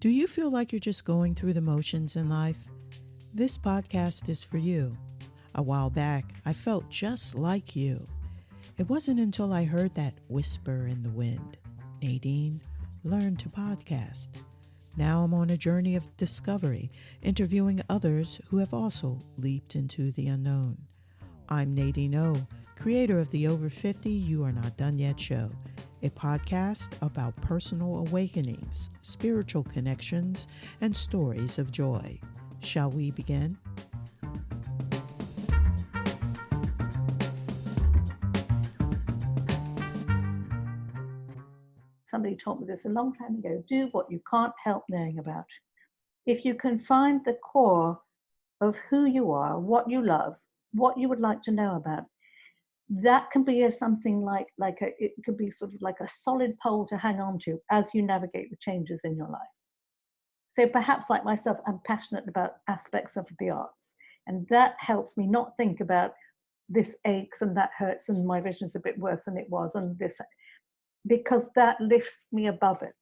Do you feel like you're just going through the motions in life? This podcast is for you. A while back, I felt just like you. It wasn't until I heard that whisper in the wind, Nadine, learn to podcast. Now I'm on a journey of discovery, interviewing others who have also leaped into the unknown. I'm Nadineo, creator of the Over 50 You Are Not Done Yet show, a podcast about personal awakenings, spiritual connections, and stories of joy. Shall we begin? Somebody taught me this a long time ago. Do what you can't help knowing about. If you can find the core of who you are, what you love, what you would like to know about, that can be something it could be sort of like a solid pole to hang on to as you navigate the changes in your life. So perhaps like myself, I'm passionate about aspects of the arts, and that helps me not think about this aches and that hurts and my vision's a bit worse than it was and this, because that lifts me above it.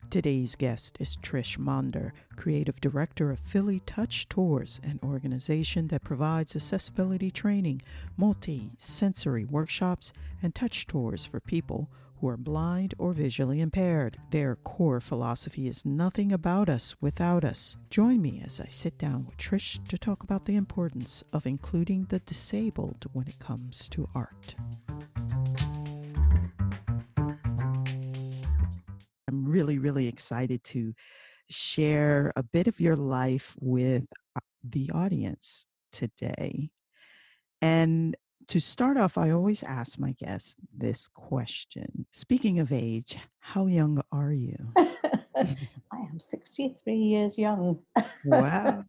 Today's guest is Trish Maunder, creative director of Philly Touch Tours, an organization that provides accessibility training, multi-sensory workshops, and touch tours for people who are blind or visually impaired. Their core philosophy is nothing about us without us. Join me as I sit down with Trish to talk about the importance of including the disabled when it comes to art. I'm really excited to share a bit of your life with the audience today. And to start off, I always ask my guests this question. Speaking of age, how young are you? I am 63 years young. Wow.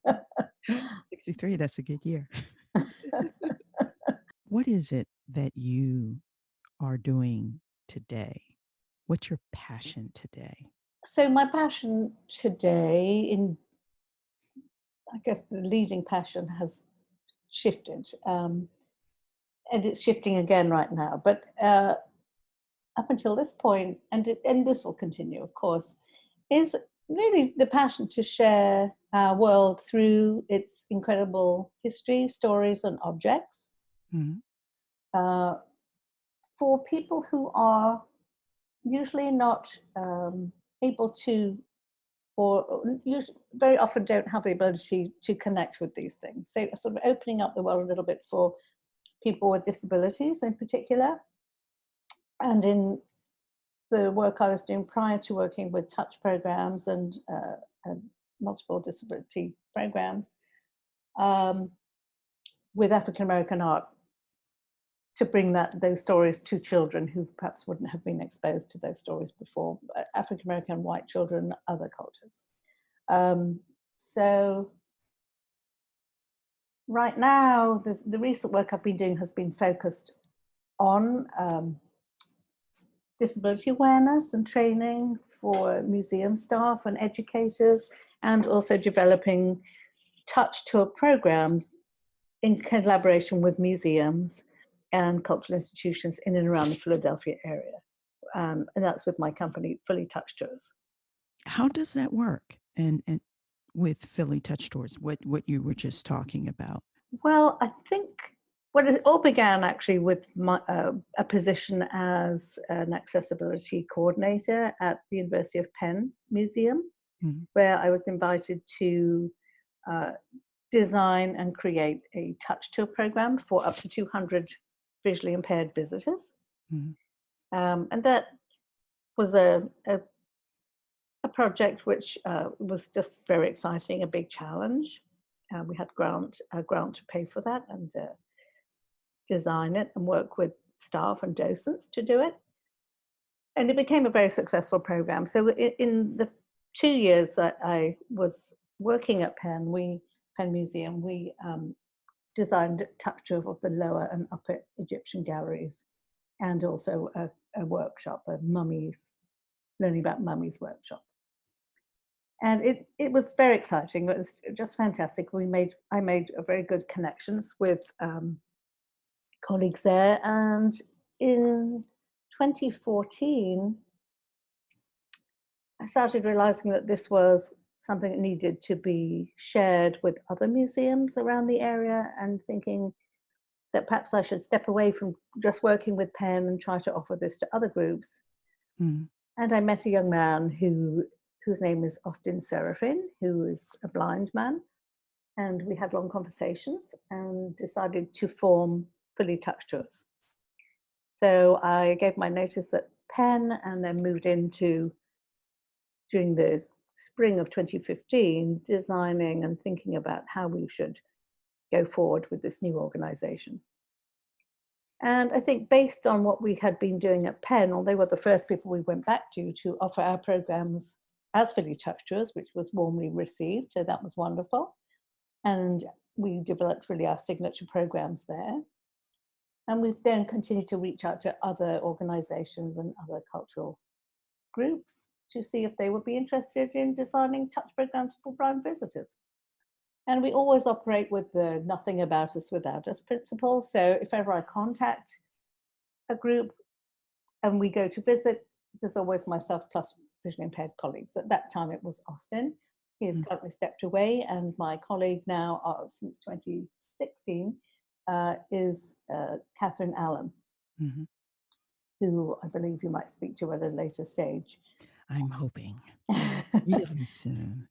63, that's a good year. What is it that you are doing today? What's your passion today? So my passion today, I guess the leading passion has shifted, and it's shifting again right now. But up until this point, and this will continue, of course, is really the passion to share our world through its incredible history, stories, and objects. Mm-hmm. For people who are usually not able to, or very often don't have the ability to connect with these things. So sort of opening up the world a little bit for people with disabilities in particular. And in the work I was doing prior to working with touch programs and multiple disability programs, with African American art, to bring those stories to children who perhaps wouldn't have been exposed to those stories before, African American, white children, other cultures. So right now, the recent work I've been doing has been focused on disability awareness and training for museum staff and educators, and also developing touch tour programs in collaboration with museums and cultural institutions in and around the Philadelphia area. And that's with my company, Philly Touch Tours. How does that work? And with Philly Touch Tours, what you were just talking about? Well, I think it all began actually with a position as an accessibility coordinator at the University of Penn Museum, mm-hmm. where I was invited to design and create a touch tour program for up to 200 visually impaired visitors. Mm-hmm. And that was a project which was just very exciting, a big challenge. We had a grant to pay for that and design it and work with staff and docents to do it. And it became a very successful program. So in the 2 years that I was working at Penn Museum, we designed a touch tour of the lower and upper Egyptian galleries, and also a workshop, learning about mummies workshop. And it was very exciting. It was just fantastic. I made very good connections with colleagues there. And in 2014, I started realizing that this was something that needed to be shared with other museums around the area, and thinking that perhaps I should step away from just working with Penn and try to offer this to other groups. Mm. And I met a young man whose name is Austin Seraphin, who is a blind man. And we had long conversations and decided to form Fully Touch Tours. So I gave my notice at Penn and then moved into, during the spring of 2015, designing and thinking about how we should go forward with this new organization. And I think based on what we had been doing at Penn, or they were the first people we went back to offer our programs as Fully Touch Tours, which was warmly received. So that was wonderful. And we developed really our signature programs there. And we've then continued to reach out to other organizations and other cultural groups to see if they would be interested in designing touch programs for blind visitors. And we always operate with the nothing about us without us principle. So if ever I contact a group and we go to visit, there's always myself plus visually impaired colleagues. At that time, it was Austin. He has currently stepped away, and my colleague now, since 2016, is Catherine Allen, Mm-hmm. who I believe you might speak to at a later stage. I'm hoping really soon.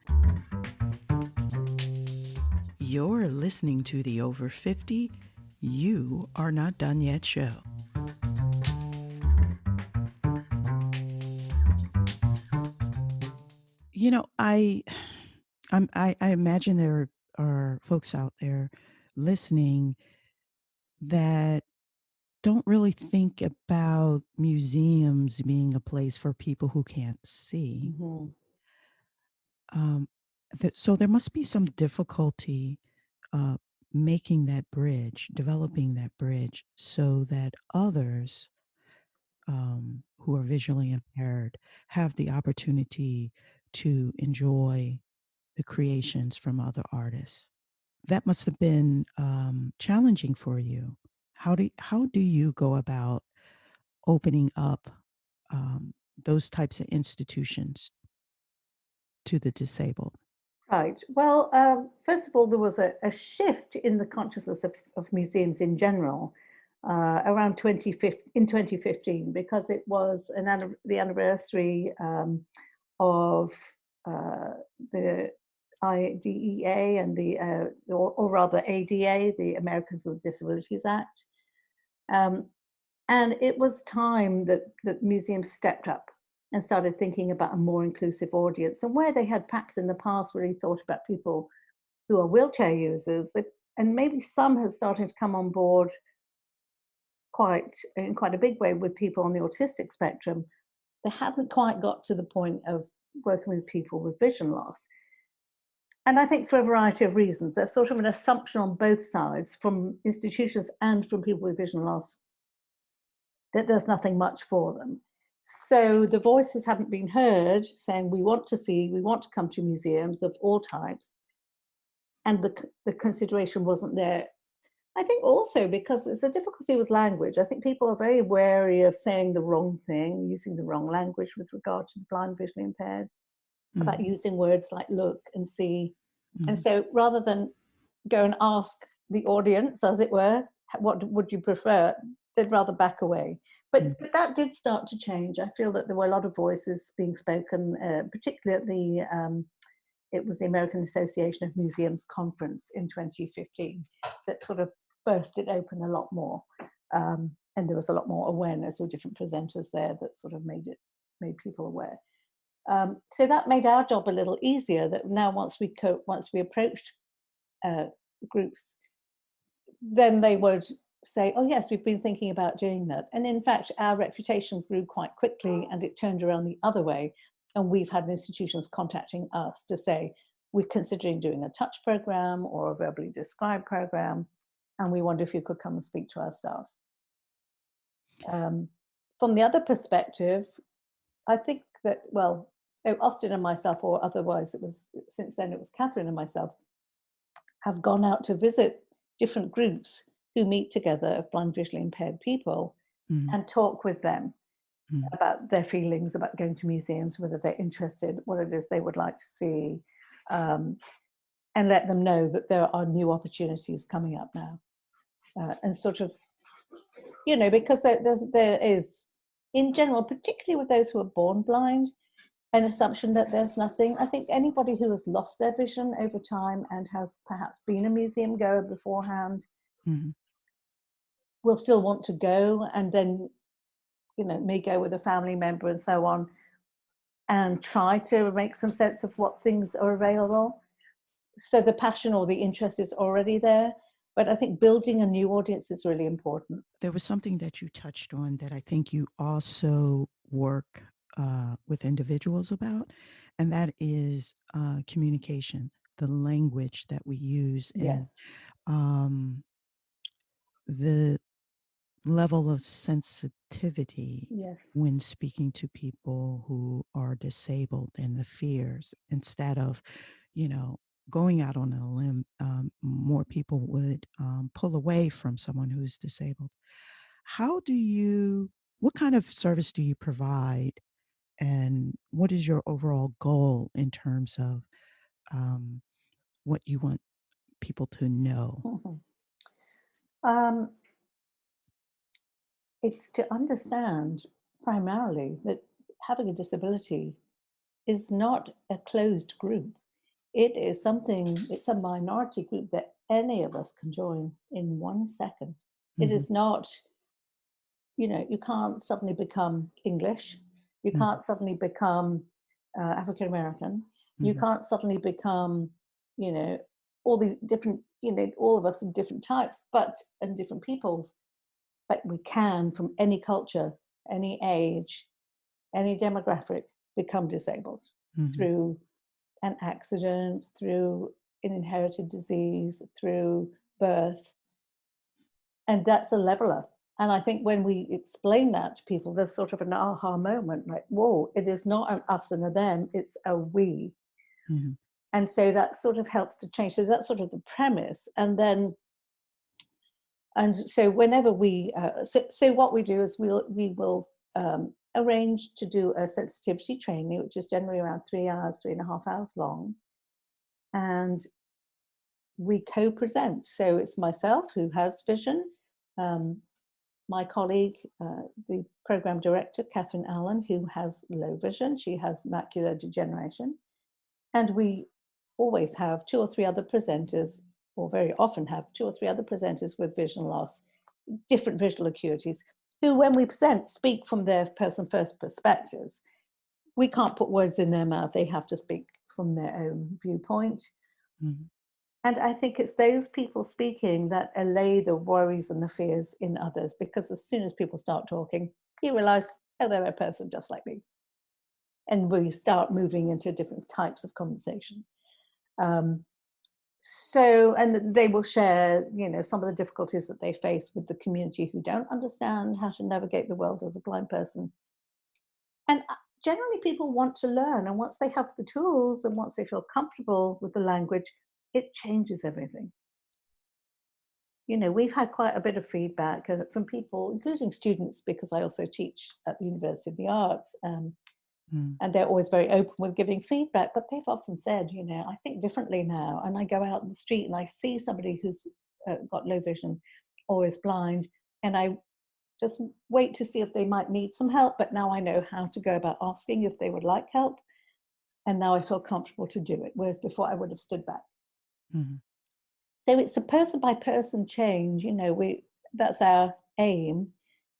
You're listening to the Over 50 You Are Not Done Yet show. You know, I imagine there are folks out there listening that don't really think about museums being a place for people who can't see. Mm-hmm. Um, so there must be some difficulty uh, making that bridge, developing that bridge, so that others who are visually impaired have the opportunity to enjoy the creations from other artists. That must have been challenging for you. How do you go about opening up those types of institutions to the disabled? Right. Well, first of all, there was a shift in the consciousness of museums in general around 2015, because it was the anniversary of the IDEA and or rather ADA, the Americans with Disabilities Act. And it was time that museums stepped up and started thinking about a more inclusive audience. And where they had perhaps in the past really thought about people who are wheelchair users, and maybe some have started to come on board in quite a big way with people on the autistic spectrum, they hadn't quite got to the point of working with people with vision loss. And I think for a variety of reasons, there's sort of an assumption on both sides, from institutions and from people with vision loss, that there's nothing much for them. So the voices hadn't been heard saying, we want to come to museums of all types. And the consideration wasn't there. I think also because there's a difficulty with language. I think people are very wary of saying the wrong thing, using the wrong language with regard to the blind, visually impaired, about using words like look and see. And so rather than go and ask the audience, as it were, what would you prefer, they'd rather back away. But that did start to change. I feel that there were a lot of voices being spoken, particularly at it was the American Association of Museums conference in 2015 that sort of burst it open a lot more. And there was a lot more awareness with different presenters there that sort of made people aware. So that made our job a little easier. That now once we approached groups, then they would say, oh yes, we've been thinking about doing that. And in fact, our reputation grew quite quickly, and it turned around the other way. And we've had institutions contacting us to say, we're considering doing a touch program or a verbally described program, and we wonder if you could come and speak to our staff. From the other perspective, I think that, well, Austin and myself, or otherwise since then it was Catherine and myself, have gone out to visit different groups who meet together of blind, visually impaired people and talk with them. Mm. about their feelings about going to museums, whether they're interested, what it is they would like to see, um, and let them know that there are new opportunities coming up now. And sort of, because there is, in general, particularly with those who are born blind, an assumption that there's nothing. I think anybody who has lost their vision over time and has perhaps been a museum goer beforehand Mm-hmm. will still want to go, and then, may go with a family member and so on, and try to make some sense of what things are available. So the passion or the interest is already there. But I think building a new audience is really important. There was something that you touched on that I think you also work with individuals about, and that is communication, the language that we use, Yes, and um, the level of sensitivity yes. when speaking to people who are disabled, and the fears. Instead of, you know, going out on a limb, more people would pull away from someone who's disabled. How do you, what kind of service do you provide? And what is your overall goal in terms of um, what you want people to know? Mhm. Um, it's to understand primarily that having a disability is not a closed group. It's a minority group that any of us can join in 1 second. It Mm-hmm, is not, you can't suddenly become English. You mm-hmm, can't suddenly become African American. You mm-hmm, can't suddenly become, you know, all these different, all of us in different types, and different peoples. But we can, from any culture, any age, any demographic, become disabled mm-hmm, through an accident, through an inherited disease, through birth. And that's a leveler. And I think when we explain that to people, there's sort of an aha moment, like, whoa, it is not an us and a them, it's a we. mm-hmm, And so that sort of helps to change. So that's sort of the premise. And so whenever so what we do is we will arrange to do a sensitivity training, which is generally around 3 hours, 3.5 hours long. And we co-present. So it's myself who has vision, um, my colleague, the program director, Catherine Allen, who has low vision. She has macular degeneration. And we always have two or three other presenters, or very often have two or three other presenters with vision loss, different visual acuities, who, when we present, speak from their person first perspectives. We can't put words in their mouth, they have to speak from their own viewpoint. mm-hmm. And I think it's those people speaking that allay the worries and the fears in others, because as soon as people start talking, you realize, oh, they're a person just like me. And we start moving into different types of conversation. Um, and they will share, some of the difficulties that they face with the community who don't understand how to navigate the world as a blind person. And generally, people want to learn. And once they have the tools and once they feel comfortable with the language, it changes everything. We've had quite a bit of feedback from people, including students, because I also teach at the University of the Arts. Mm. And they're always very open with giving feedback. But they've often said, I think differently now. And I go out in the street and I see somebody who's got low vision or is blind, and I just wait to see if they might need some help. But now I know how to go about asking if they would like help. And now I feel comfortable to do it, whereas before I would have stood back. Mm-hmm. So it's a person by person change. That's our aim.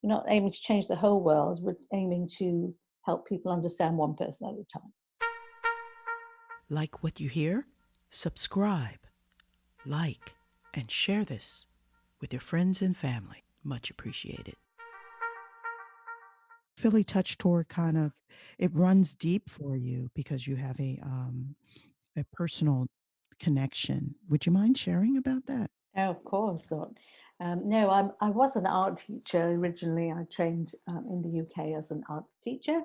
We're not aiming to change the whole world. We're aiming to help people understand one person at a time. Like what you hear? Subscribe, like, and share this with your friends and family. Much appreciated. Philly Touch Tour kind of, it runs deep for you because you have a personal connection. Would you mind sharing about that? Oh, of course not. No, I was an art teacher originally. I trained in the UK as an art teacher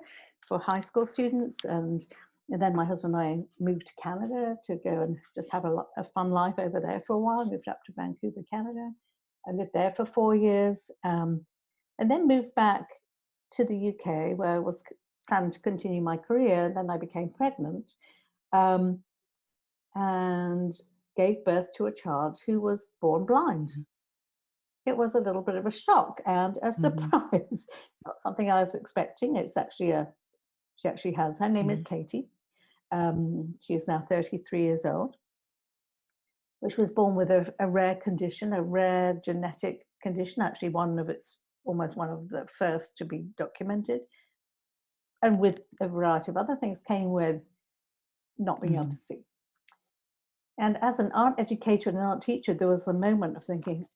for high school students, and then my husband and I moved to Canada to go and just have a fun life over there for a while. Moved up to Vancouver, Canada. I lived there for 4 years, and then moved back to the UK, where I was planning to continue my career. Then I became pregnant, um, and gave birth to a child who was born blind. It was a little bit of a shock and a Mm-hmm. surprise. Not something I was expecting. It's actually she actually has, her name is Mm-hmm. Katie. She is now 33 years old, which was born with a rare condition, a rare genetic condition, actually almost one of the first to be documented. And with a variety of other things came with not being able Mm-hmm. to see. And as an art educator and an art teacher, there was a moment of thinking,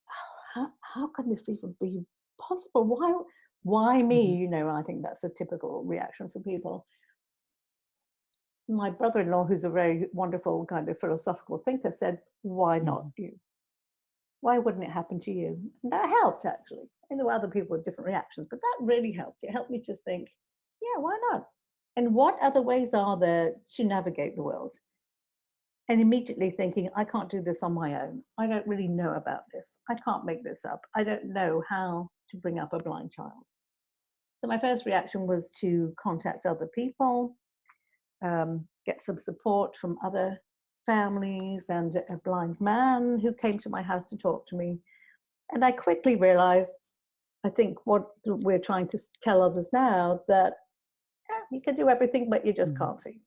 oh, how can this even be possible? Why me? Mm-hmm. You know, I think that's a typical reaction for people. My brother-in-law, who's a very wonderful kind of philosophical thinker, said, why not Mm-hmm. you? Why wouldn't it happen to you? And that helped, actually. And there were other people with different reactions, but that really helped. It helped me to think, yeah, why not? And what other ways are there to navigate the world? And immediately thinking, I can't do this on my own. I don't really know about this. I can't make this up. I don't know how to bring up a blind child. So my first reaction was to contact other people, get some support from other families and a blind man who came to my house to talk to me. And I quickly realized, I think what we're trying to tell others now, that you can do everything, but you just Mm-hmm. can't see.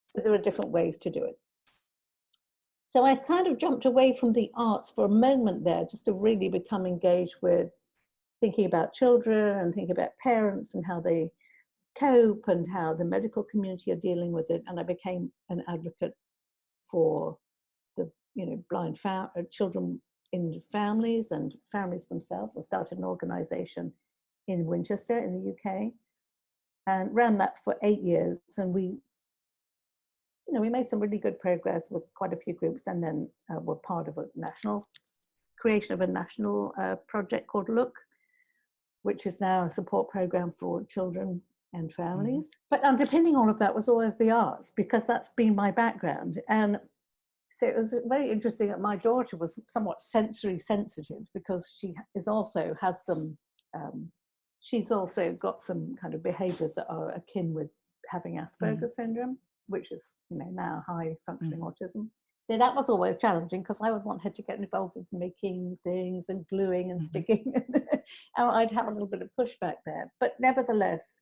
So there are different ways to do it. So I kind of jumped away from the arts for a moment there, just to really become engaged with thinking about children and thinking about parents and how they cope and how the medical community are dealing with it. And I became an advocate for the blind children in families and families themselves. I started an organization in Winchester in the UK and ran that for 8 years. And we made some really good progress with quite a few groups, and then were part of a creation of a national project called Look, which is now a support program for children and Mm-hmm. families. But underpinning all of that was always the arts, because that's been my background. And so it was very interesting that my daughter was somewhat sensory sensitive, because she is also has some, she's also got some kind of behaviors that are akin with having Mm-hmm. Asperger's syndrome, which is now high functioning Mm-hmm. autism. So that was always challenging, because I would want her to get involved with making things and gluing and Mm-hmm. sticking. And I'd have a little bit of pushback there. But nevertheless,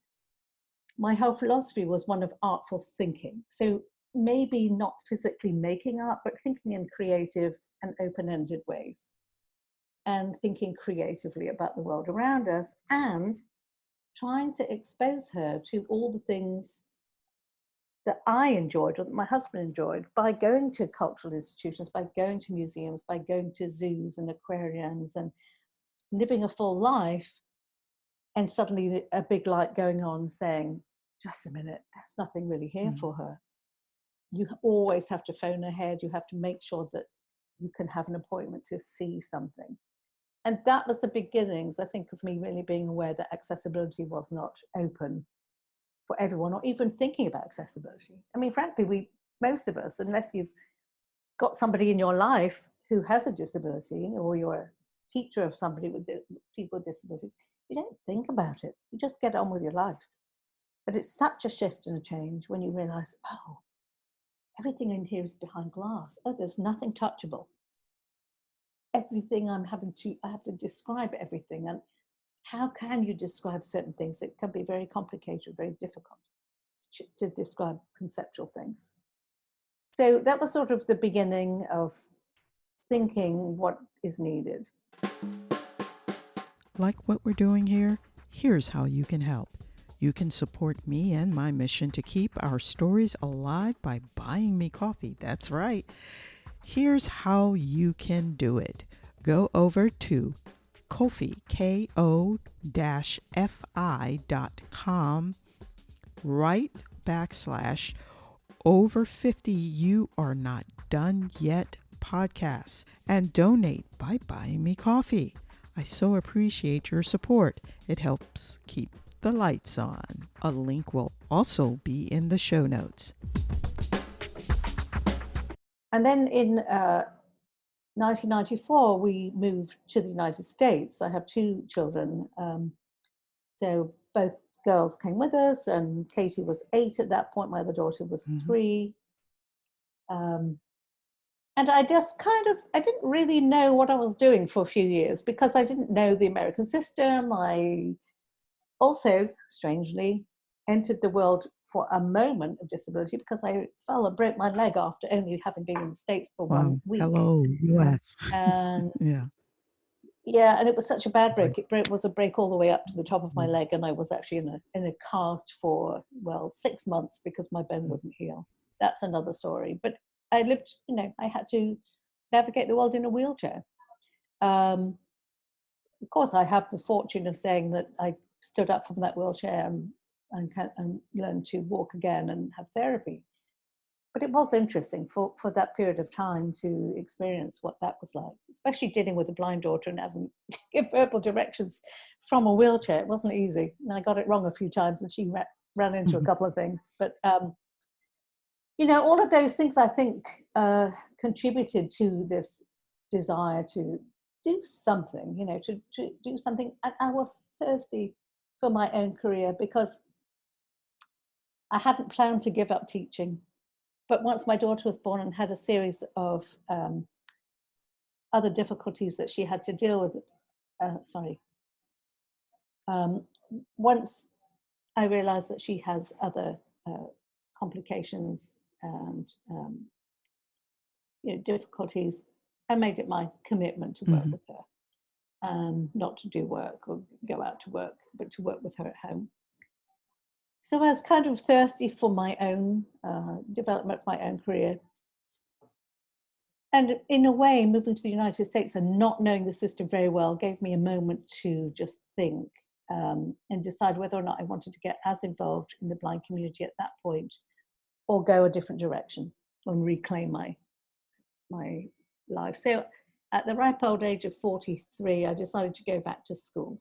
my whole philosophy was one of artful thinking. So maybe not physically making art, but thinking in creative and open-ended ways, and thinking creatively about the world around us, and trying to expose her to all the things that I enjoyed or that my husband enjoyed, by going to cultural institutions, by going to museums, by going to zoos and aquariums and living a full life. And suddenly a big light going on saying, just a minute, there's nothing really here Mm-hmm. for her. You always have to phone ahead. You have to make sure that you can have an appointment to see something. And that was the beginnings, I think, of me really being aware that accessibility was not open for everyone, or even thinking about accessibility. I mean, frankly, most of us, unless you've got somebody in your life who has a disability, or you're a teacher of somebody with people with disabilities, you don't think about it. You just get on with your life. But it's such a shift and a change when you realize, oh, everything in here is behind glass. Oh, there's nothing touchable. Everything I have to describe everything. And how can you describe certain things? It can be very complicated, very difficult to describe conceptual things. So that was sort of the beginning of thinking what is needed. Like what we're doing here? Here's how you can help. You can support me and my mission to keep our stories alive by buying me coffee. That's right. Here's how you can do it. Go over to Ko-fi, ko-fi.com, /over 50 You Are Not Done Yet podcasts, and donate by buying me coffee. I so appreciate your support. It helps keep the lights on. A link will also be in the show notes. And then in 1994, we moved to the United States. I have two children. So both girls came with us, and Katie was 8 at that point. My other daughter was 3. And I just I didn't really know what I was doing for a few years because I didn't know the American system. I also, strangely, entered the world for a moment of disability because I fell and broke my leg after only having been in the States for 1 week. Hello, US. And Yeah. yeah, and it was such a bad break. It was a break all the way up to the top of my leg, and I was actually in a cast for 6 months because my bone wouldn't heal. That's another story. But I lived, I had to navigate the world in a wheelchair. Of course, I have the fortune of saying that I stood up from that wheelchair and learned to walk again and have therapy. But it was interesting for that period of time to experience what that was like, especially dealing with a blind daughter and having to give verbal directions from a wheelchair. It wasn't easy. And I got it wrong a few times, and she ran into a couple of things. But, all of those things, I think, contributed to this desire to do something, to do something. And I was thirsty for my own career because I hadn't planned to give up teaching. But once my daughter was born and had a series of other difficulties that she had to deal with, once I realized that she has other complications and difficulties, I made it my commitment to work with her, not to do work or go out to work, but to work with her at home. So I was kind of thirsty for my own development, my own career. And in a way, moving to the United States and not knowing the system very well gave me a moment to just think and decide whether or not I wanted to get as involved in the blind community at that point or go a different direction and reclaim my life. So at the ripe old age of 43, I decided to go back to school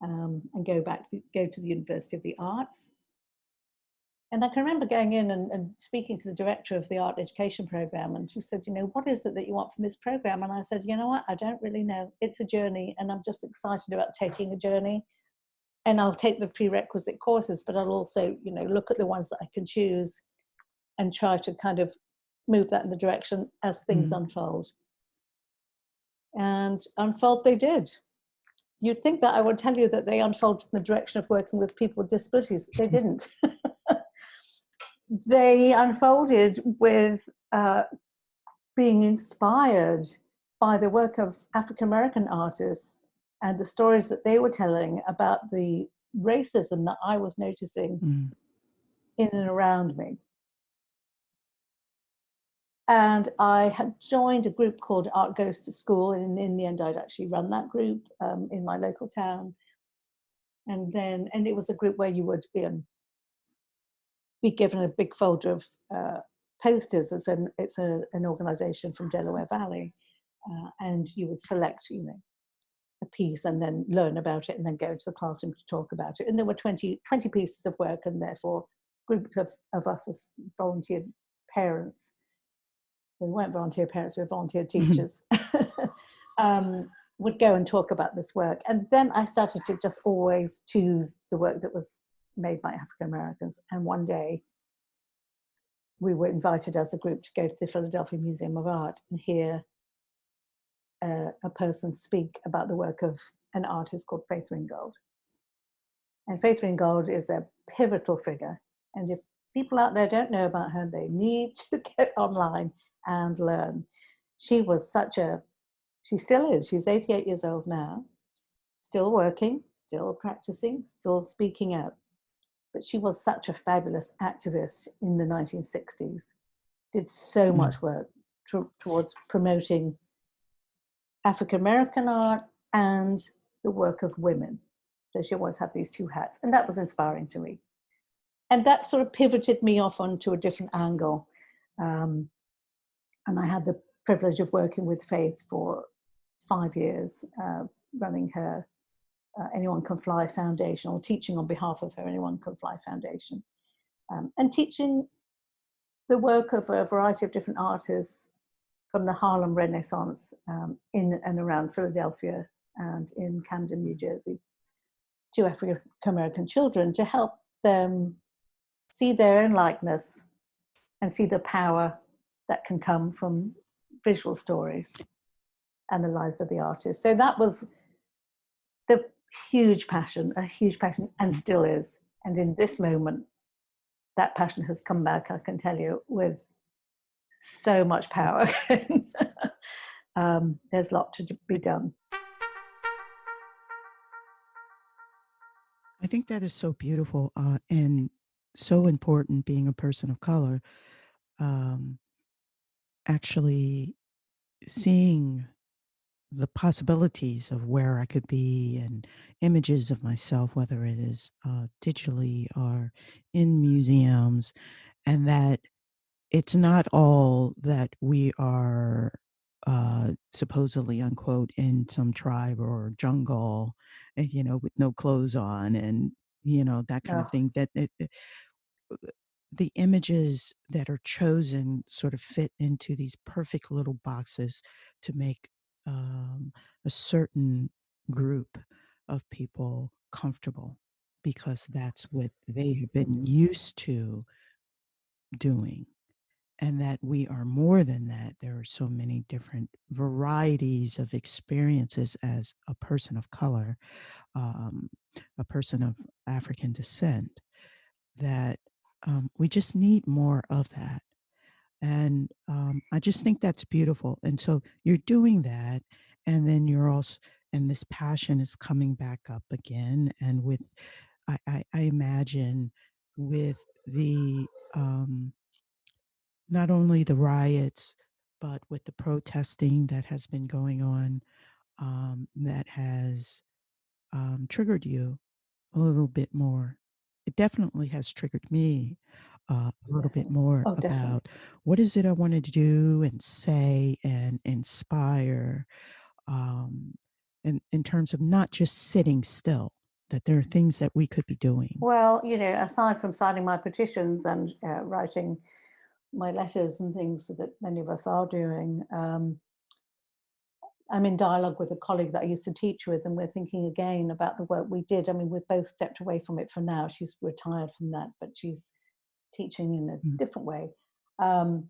and go to the University of the Arts. And I can remember going in and speaking to the director of the art education program, and she said, what is it that you want from this program? And I said, you know what, I don't really know. It's a journey, and I'm just excited about taking a journey. And I'll take the prerequisite courses, but I'll also, look at the ones that I can choose and try to kind of move that in the direction as things unfold. And unfold they did. You'd think that I would tell you that they unfolded in the direction of working with people with disabilities. They didn't. They unfolded with being inspired by the work of African-American artists and the stories that they were telling about the racism that I was noticing in and around me. And I had joined a group called Art Goes to School, and in the end I'd actually run that group in my local town. And it was a group where you would be given a big folder of posters. It's an organization from Delaware Valley, and you would select a piece and then learn about it and then go to the classroom to talk about it. And there were 20 pieces of work, and therefore groups of us as volunteer parents, we weren't volunteer parents, we were volunteer teachers, would go and talk about this work. And then I started to just always choose the work that was made by African Americans. And one day we were invited as a group to go to the Philadelphia Museum of Art and hear a person speak about the work of an artist called Faith Ringgold. And Faith Ringgold is a pivotal figure. And if people out there don't know about her, they need to get online and learn. She was she still is, she's 88 years old now, still working, still practicing, still speaking out. But she was such a fabulous activist in the 1960s, did so much work towards promoting African-American art and the work of women. So she always had these two hats, and that was inspiring to me. And that sort of pivoted me off onto a different angle. And I had the privilege of working with Faith for 5 years, running her Anyone Can Fly Foundation, or teaching on behalf of her Anyone Can Fly Foundation, and teaching the work of a variety of different artists from the Harlem Renaissance in and around Philadelphia and in Camden, New Jersey. to African American children to help them see their own likeness and see the power that can come from visual stories and the lives of the artists. So that was the a huge passion, and still is. And in this moment, that passion has come back, I can tell you, with so much power. There's a lot to be done. I think that is so beautiful and so important being a person of color. Um, actually seeing the possibilities of where I could be and images of myself, whether it is digitally or in museums, and that it's not all that we are supposedly unquote in some tribe or jungle, with no clothes on and that kind of Oh, thing. That the images that are chosen sort of fit into these perfect little boxes to make a certain group of people comfortable because that's what they have been used to doing, and that we are more than that. There are so many different varieties of experiences as a person of color, um, a person of African descent, that we just need more of that. And I just think that's beautiful. And so you're doing that, and then you're also, and this passion is coming back up again. And with, I imagine, with the not only the riots, but with the protesting that has been going on, that has triggered you a little bit more. It definitely has triggered me a little bit more oh, definitely. about what is it I wanted to do and say and inspire, um, in terms of not just sitting still, that there are things that we could be doing. Well, aside from signing my petitions and writing my letters and things that many of us are doing, I'm in dialogue with a colleague that I used to teach with, and we're thinking again about the work we did. I mean, we've both stepped away from it for now. She's retired from that, but she's teaching in a Mm, different way. Um,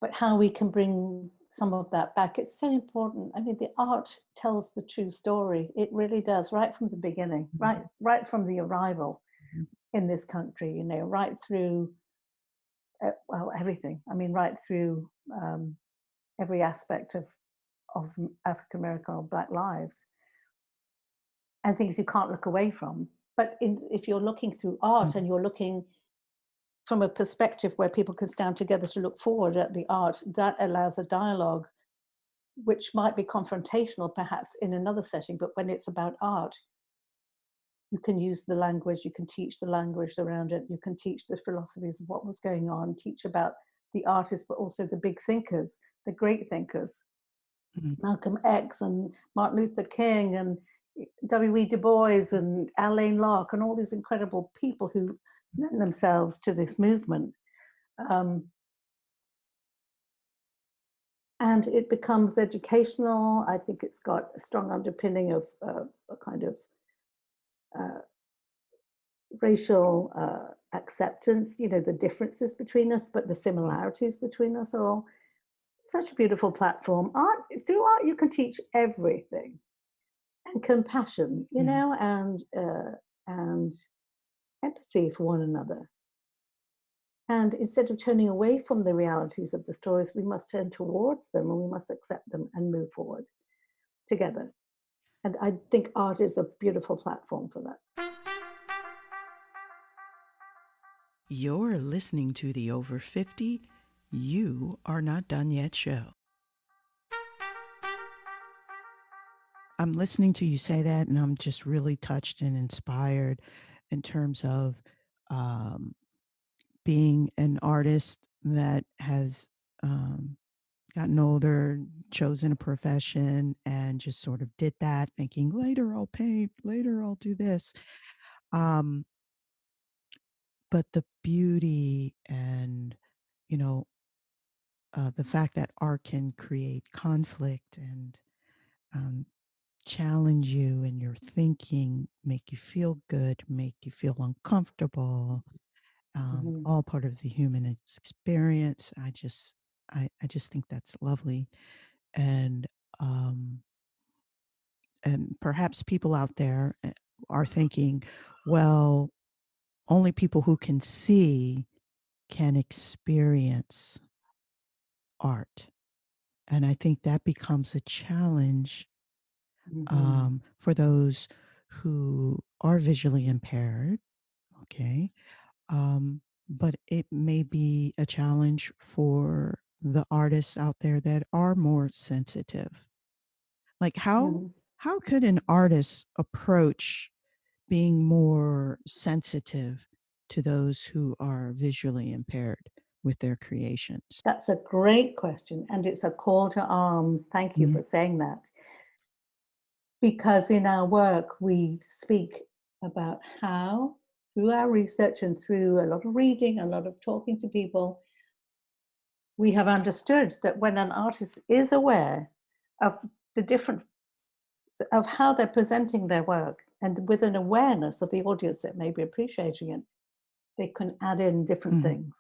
but how we can bring some of that back, it's so important. I mean, the art tells the true story. It really does, right from the beginning, mhm, right from the arrival mhm, in this country, right through, well, everything. I mean, right through every aspect of African American or Black lives, and things you can't look away from. But if you're looking through art mhm, and you're looking from a perspective where people can stand together to look forward at the art, that allows a dialogue which might be confrontational perhaps in another setting, but when it's about art, you can use the language, you can teach the language around it, you can teach the philosophies of what was going on, teach about the artists, but also the big thinkers, the great thinkers, mhm. Malcolm X and Martin Luther King and W.E. Du Bois and Alain Locke and all these incredible people who lent themselves to this movement. Um, and it becomes educational. I think it's got a strong underpinning of a kind of uh, racial acceptance, the differences between us, but the similarities between us all. Such a beautiful platform. Through art, you can teach everything, and compassion, Mhm. and empathy for one another. And instead of turning away from the realities of the stories, we must turn towards them and we must accept them and move forward together. And I think art is a beautiful platform for that. You're listening to the Over 50 You Are Not Done Yet show. I'm listening to you say that, and I'm just really touched and inspired in terms of um, being an artist that has gotten older, chosen a profession, and just sort of did that, thinking later I'll paint, later I'll do this. Um, but the beauty and, you know, the fact that art can create conflict and um, challenge you in your thinking, make you feel good, make you feel uncomfortable, Mhm. all part of the human experience. I just think that's lovely. And, um, and perhaps people out there are thinking, well, only people who can see can experience art. And I think that becomes a challenge Mhm. for those who are visually impaired. Okay. But it may be a challenge for the artists out there that are more sensitive. Like Mhm. how could an artist approach being more sensitive to those who are visually impaired with their creations? That's a great question, and it's a call to arms. Thank you Mm-hmm. for saying that. Because in our work, we speak about how, through our research and through a lot of reading, a lot of talking to people, we have understood that when an artist is aware of the different of how they're presenting their work and with an awareness of the audience that may be appreciating it, they can add in different Mm-hmm. things.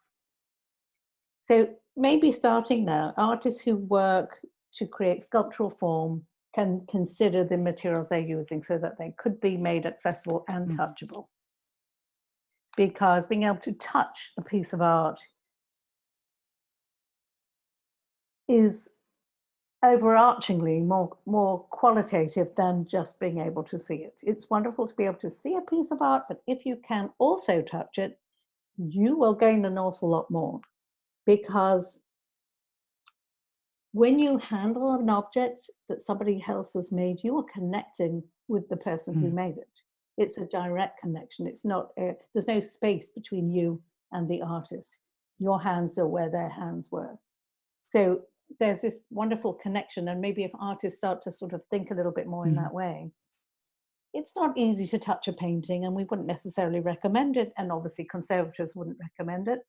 So maybe starting now, artists who work to create sculptural form can consider the materials they're using so that they could be made accessible and Mm-hmm. touchable. Because being able to touch a piece of art is overarchingly more qualitative than just being able to see it. It's wonderful to be able to see a piece of art, but if you can also touch it, you will gain an awful lot more because when you handle an object that somebody else has made, you are connecting with the person who Mm-hmm. made it. It's a direct connection. It's not, there's no space between you and the artist. Your hands are where their hands were. So there's this wonderful connection. And maybe if artists start to sort of think a little bit more in Mm-hmm. that way, it's not easy to touch a painting and we wouldn't necessarily recommend it. And obviously, conservators wouldn't recommend it.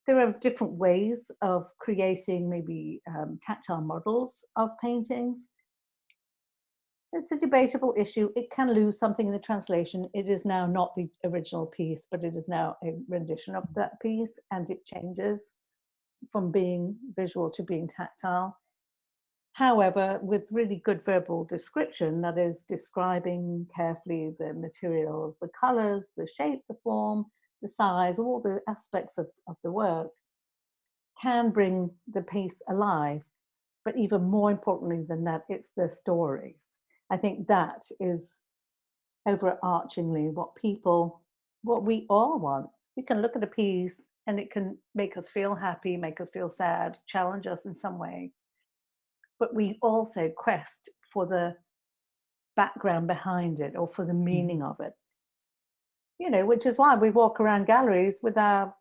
There are different ways of creating maybe tactile models of paintings. It's a debatable issue. It can lose something in the translation. It is now not the original piece, but it is now a rendition of that piece, and it changes from being visual to being tactile. However, with really good verbal description, that is describing carefully the materials, the colors, the shape, the form, the size, all the aspects of the work, can bring the piece alive. But even more importantly than that, it's the stories. I think that is overarchingly what we all want. We can look at a piece and it can make us feel happy, make us feel sad, challenge us in some way. But we also quest for the background behind it or for the Mm-hmm. meaning of it. Which is why we walk around galleries with our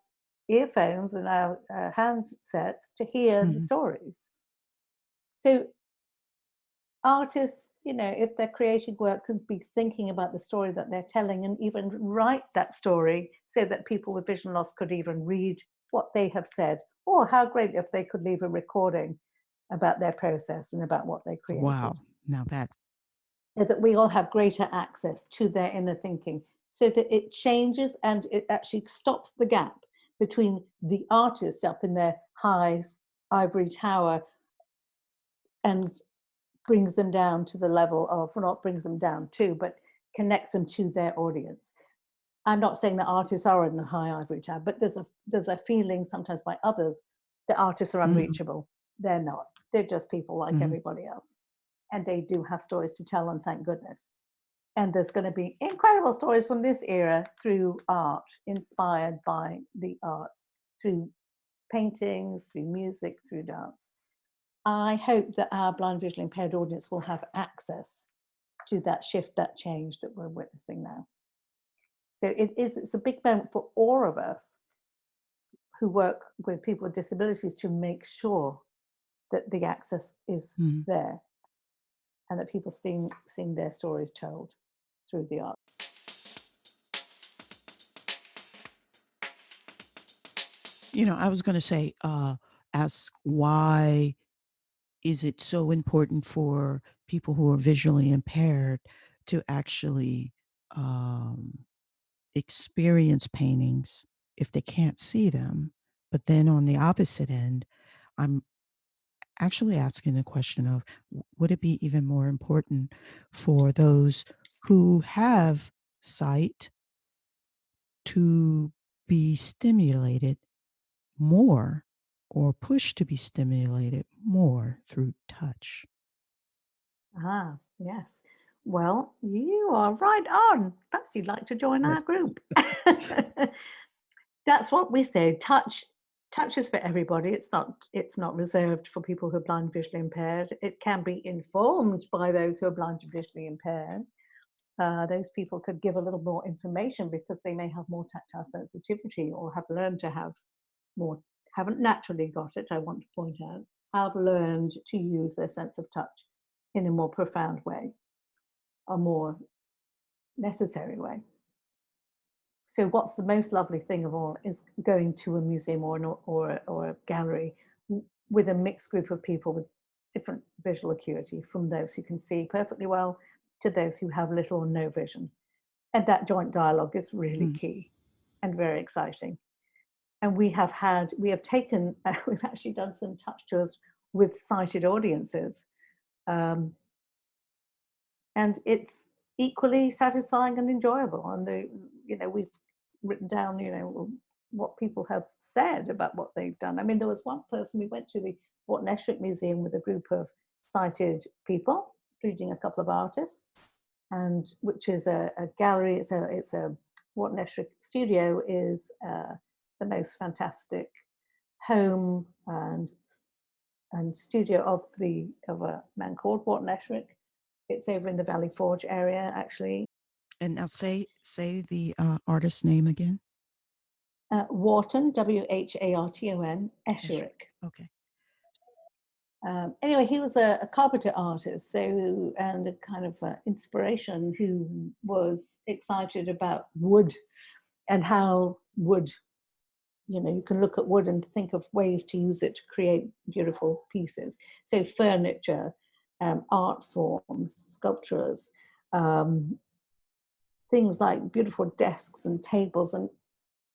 earphones and our handsets to hear the Mm-hmm. stories. So artists, if they're creating work, could be thinking about the story that they're telling and even write that story so that people with vision loss could even read what they have said. Or how great if they could leave a recording about their process and about what they Wow. created. Now that. So that we all have greater access to their inner thinking, so that it changes and it actually stops the gap between the artist up in their high ivory tower and brings them down to the level of, well, not brings them down to, but connects them to their audience. I'm not saying that artists are in the high ivory tower, but there's a feeling sometimes by others that artists are Mm-hmm. unreachable. They're not. They're just people like Mm-hmm. everybody else. And they do have stories to tell, and thank goodness. And there's going to be incredible stories from this era through art, inspired by the arts, through paintings, through music, through dance. I hope that our blind visually impaired audience will have access to that shift, that change that we're witnessing now. So it's a big moment for all of us who work with people with disabilities to make sure that the access is Mm-hmm. there and that people seeing their stories told through the art. I was going to ask why is it so important for people who are visually impaired to actually experience paintings if they can't see them. But then on the opposite end, I'm actually asking the question of would it be even more important for those who have sight to be stimulated more or pushed to be stimulated more through touch? Ah, yes. Well, you are right on. Perhaps you'd like to join our Yes. group. That's what we say. Touch is for everybody. It's not reserved for people who are blind visually impaired. It can be informed by those who are blind and visually impaired. Those people could give a little more information because they may have more tactile sensitivity or have learned to have more, haven't naturally got it, I want to point out, have learned to use their sense of touch in a more profound way, a more necessary way. So what's the most lovely thing of all is going to a museum or a gallery with a mixed group of people with different visual acuity, from those who can see perfectly well to those who have little or no vision. And that joint dialogue is really key and very exciting. And we have taken, we've actually done some touch tours with sighted audiences. And it's equally satisfying and enjoyable. And we've written down, what people have said about what they've done. I mean, there was one person, we went to the Walt Neschrick Museum with a group of sighted people, including a couple of artists, and which is a gallery. It's a Walt Neschrick studio is the most fantastic home and studio of a man called Walt Neschrick. It's over in the Valley Forge area, actually. And now say the artist's name again. Wharton, Wharton, Escherick. Okay. Anyway, he was a carpenter artist, and a kind of inspiration, who was excited about wood and how wood, you can look at wood and think of ways to use it to create beautiful pieces. So furniture, art forms, sculptures, things like beautiful desks and tables and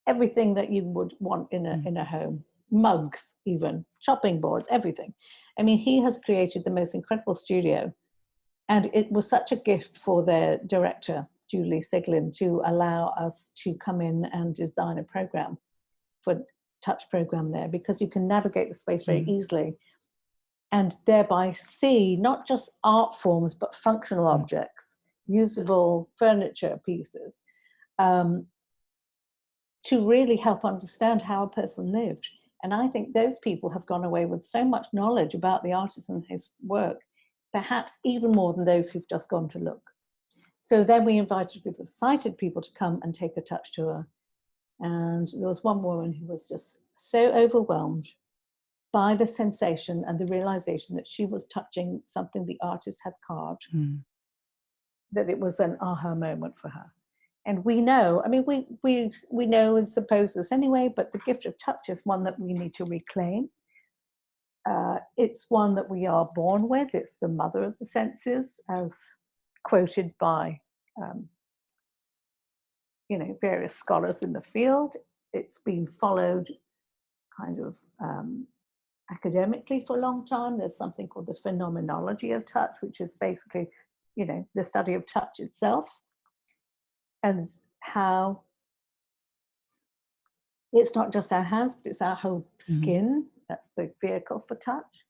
everything that you would want in a home, mugs, even chopping boards, everything. I mean, he has created the most incredible studio, and it was such a gift for their director, Julie Siglin, to allow us to come in and design a program for touch program there, because you can navigate the space very easily and thereby see not just art forms but functional objects, usable furniture pieces, to really help understand how a person lived. And I think those people have gone away with so much knowledge about the artist and his work, perhaps even more than those who've just gone to look. So then we invited a group of sighted people to come and take a touch tour. And there was one woman who was just so overwhelmed by the sensation and the realization that she was touching something the artist had carved, that it was an aha moment for her. And we know, I mean, we know and suppose this anyway, but the gift of touch is one that we need to reclaim. It's one that we are born with. It's the mother of the senses, as quoted by, various scholars in the field. It's been followed kind of academically for a long time. There's something called the phenomenology of touch, which is basically, the study of touch itself, and how it's not just our hands, but it's our whole skin. That's the vehicle for touch.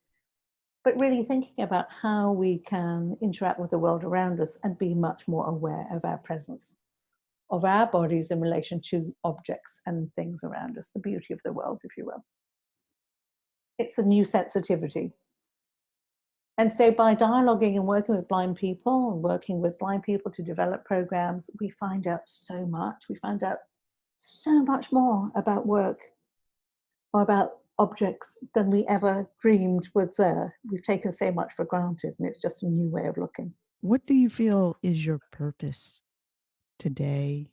But really thinking about how we can interact with the world around us and be much more aware of our presence, of our bodies in relation to objects and things around us, the beauty of the world, if you will. It's a new sensitivity. And so by dialoguing and working with blind people and working with blind people to develop programs, we find out so much. We find out so much more about work or about objects than we ever dreamed was there. We've taken so much for granted, and it's just a new way of looking. What do you feel is your purpose today?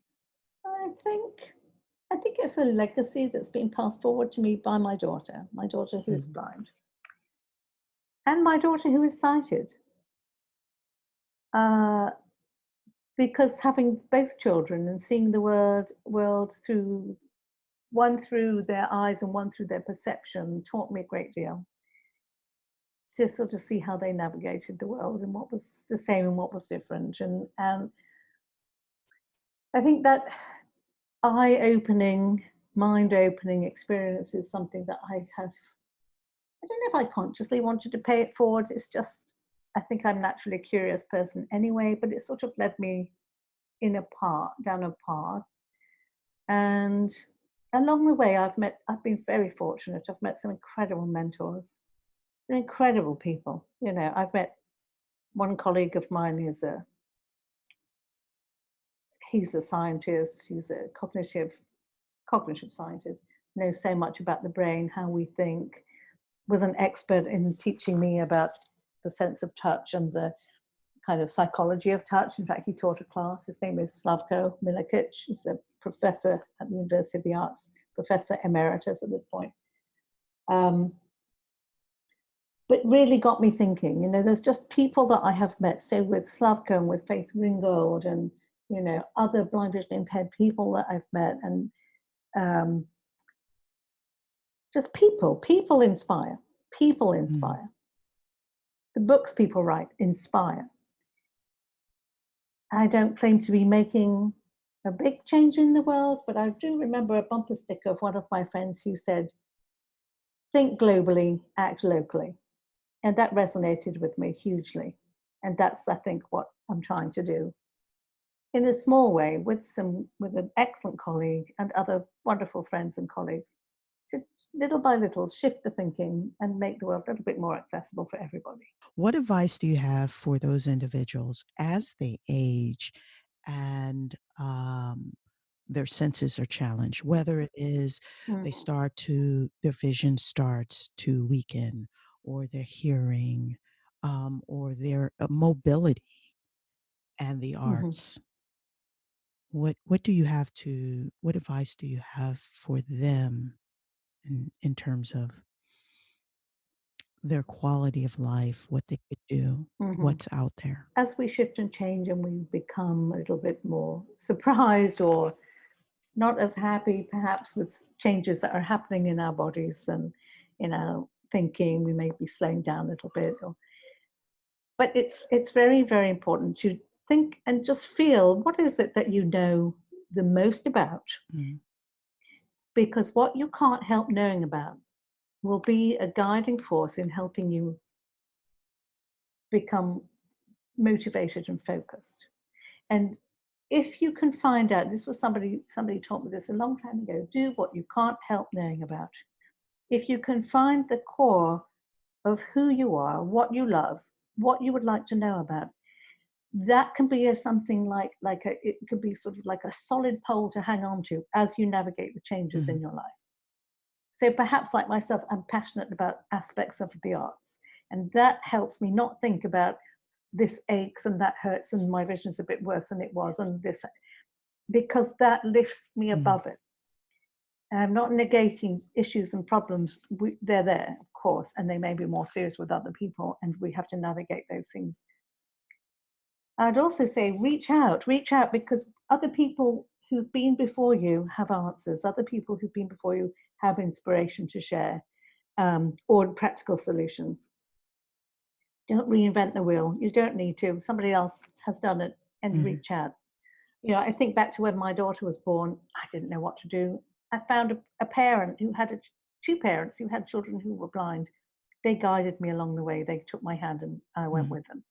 I think it's a legacy that's been passed forward to me by my daughter who is blind, and my daughter who is sighted. uh, because having both children and seeing the world through one through their eyes and one through their perception taught me a great deal. To sort of see how they navigated the world and what was the same and what was different. And I think that eye-opening, mind-opening experience is something that I have, I don't know if I consciously wanted to pay it forward. It's just, I think I'm naturally a curious person anyway, but it sort of led me down a path. And along the way, I've been very fortunate. I've met some incredible mentors, some incredible people. I've met one colleague of mine he's a scientist, he's a cognitive scientist, knows so much about the brain, how we think, was an expert in teaching me about the sense of touch and the kind of psychology of touch. In fact, he taught a class. His name is Slavko Milikic. He's a professor at the University of the Arts, professor emeritus at this point. But really got me thinking, there's just people that I have met, say with Slavko and with Faith Ringgold and, other blind vision impaired people that I've met, and just people inspire. People inspire. The books people write inspire. I don't claim to be making a big change in the world, but I do remember a bumper sticker of one of my friends who said, think globally, act locally. And that resonated with me hugely. And that's, I think, what I'm trying to do in a small way with an excellent colleague and other wonderful friends and colleagues, to little by little shift the thinking and make the world a little bit more accessible for everybody. What advice do you have for those individuals as they age and their senses are challenged, whether it is their vision starts to weaken, or their hearing, or their mobility and the arts? What advice do you have for them in terms of their quality of life, what they could do, what's out there? As we shift and change and we become a little bit more surprised or not as happy perhaps with changes that are happening in our bodies and in our thinking, we may be slowing down a little bit. But it's very, very important to think and just feel, what is it that you know the most about? Because what you can't help knowing about will be a guiding force in helping you become motivated and focused. And if you can find out, this was somebody taught me this a long time ago, do what you can't help knowing about. If you can find the core of who you are, what you love, what you would like to know about, that can be something it could be sort of like a solid pole to hang on to as you navigate the changes in your life. So perhaps like myself, I'm passionate about aspects of the arts, and that helps me not think about this aches and that hurts and my vision's a bit worse than it was, and this, because that lifts me above it. I'm not negating issues and problems. They're there, of course, and they may be more serious with other people, and we have to navigate those things. I'd also say reach out, because other people who've been before you have answers. Other people who've been before you have inspiration to share, or practical solutions. Don't reinvent the wheel. You don't need to. Somebody else has done it, and reach out. I think back to when my daughter was born, I didn't know what to do. I found a parent who had two parents who had children who were blind. They guided me along the way. They took my hand and I went with them.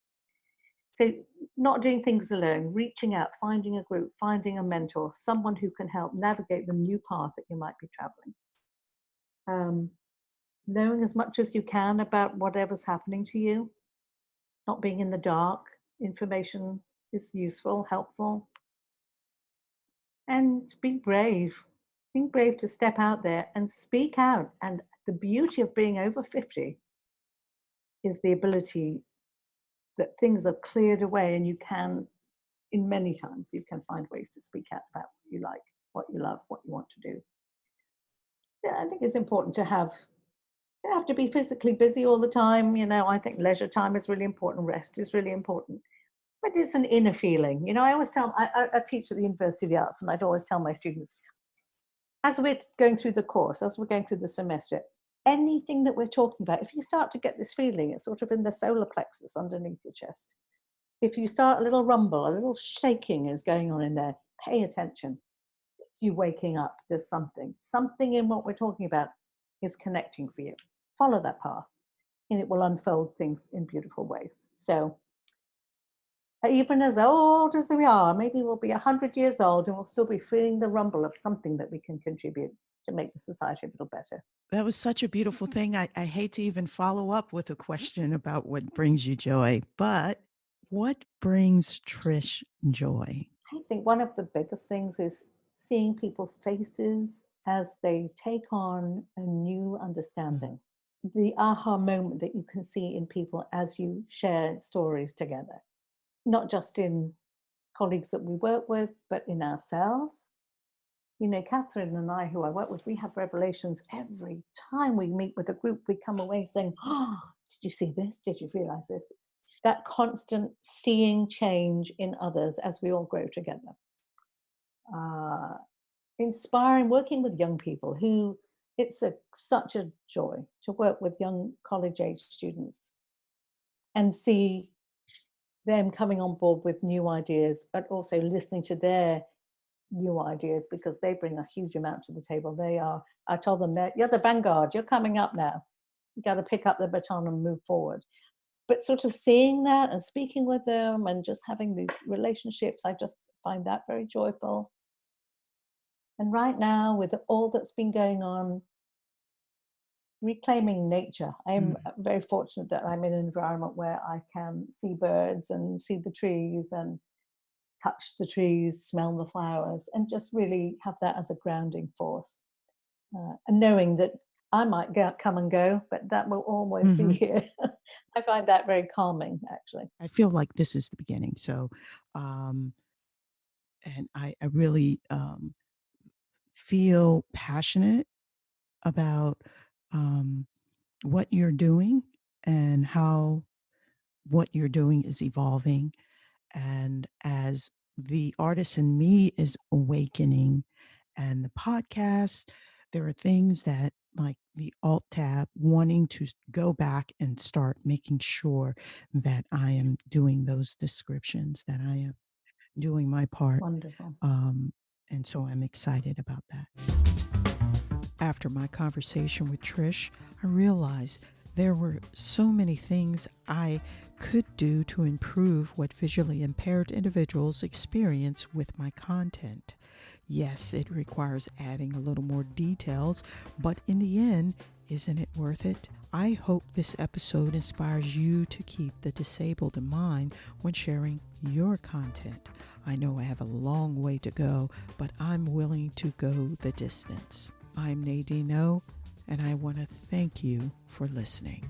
So not doing things alone, reaching out, finding a group, finding a mentor, someone who can help navigate the new path that you might be traveling. Knowing as much as you can about whatever's happening to you, not being in the dark. Information is useful, helpful. And be brave to step out there and speak out. And the beauty of being over 50 is the ability that things are cleared away, and you can, in many times, you can find ways to speak out about what you like, what you love, what you want to do. Yeah, I think it's important to have, you don't have to be physically busy all the time. I think leisure time is really important. Rest is really important. but it's an inner feeling. You know, I always tell, I teach at the University of the Arts, and I'd always tell my students, as we're going through the course, as we're going through the semester, anything that we're talking about, if you start to get this feeling, it's sort of in the solar plexus underneath your chest. If you start a little rumble, a little shaking is going on in there, pay attention. It's you waking up. There's something in what we're talking about is connecting for you. Follow that path, and it will unfold things in beautiful ways. So even as old as we are, maybe we'll be 100 years old and we'll still be feeling the rumble of something that we can contribute to make the society a little better. That was such a beautiful thing. I hate to even follow up with a question about what brings you joy, but what brings Trish joy? I think one of the biggest things is seeing people's faces as they take on a new understanding. The aha moment that you can see in people as you share stories together, not just in colleagues that we work with, but in ourselves. You know, Catherine and I, who I work with, we have revelations every time we meet with a group. We come away saying, oh, did you see this? Did you realize this? That constant seeing change in others as we all grow together. Inspiring, working with young people who it's such a joy to work with young college-age students and see them coming on board with new ideas, but also listening to their new ideas because they bring a huge amount to the table. I told them that you're the vanguard, you're coming up now. You got to pick up the baton and move forward. But sort of seeing that and speaking with them and just having these relationships, I just find that very joyful. And right now, with all that's been going on, reclaiming nature. I'm very fortunate that I'm in an environment where I can see birds and see the trees and touch the trees, smell the flowers, and just really have that as a grounding force. And knowing that I might come and go, but that will always be here. I find that very calming, actually. I feel like this is the beginning. So, and I really feel passionate about what you're doing and how what you're doing is evolving. And as the artist in me is awakening and the podcast, there are things that like the alt tab wanting to go back and start making sure that I am doing those descriptions, that I am doing my part. Wonderful. And so I'm excited about that. After my conversation with Trish, I realized there were so many things I could do to improve what visually impaired individuals experience with my content. Yes, it requires adding a little more details, but in the end, isn't it worth it? I hope this episode inspires you to keep the disabled in mind when sharing your content. I know I have a long way to go, but I'm willing to go the distance. I'm Nadineo, and I want to thank you for listening.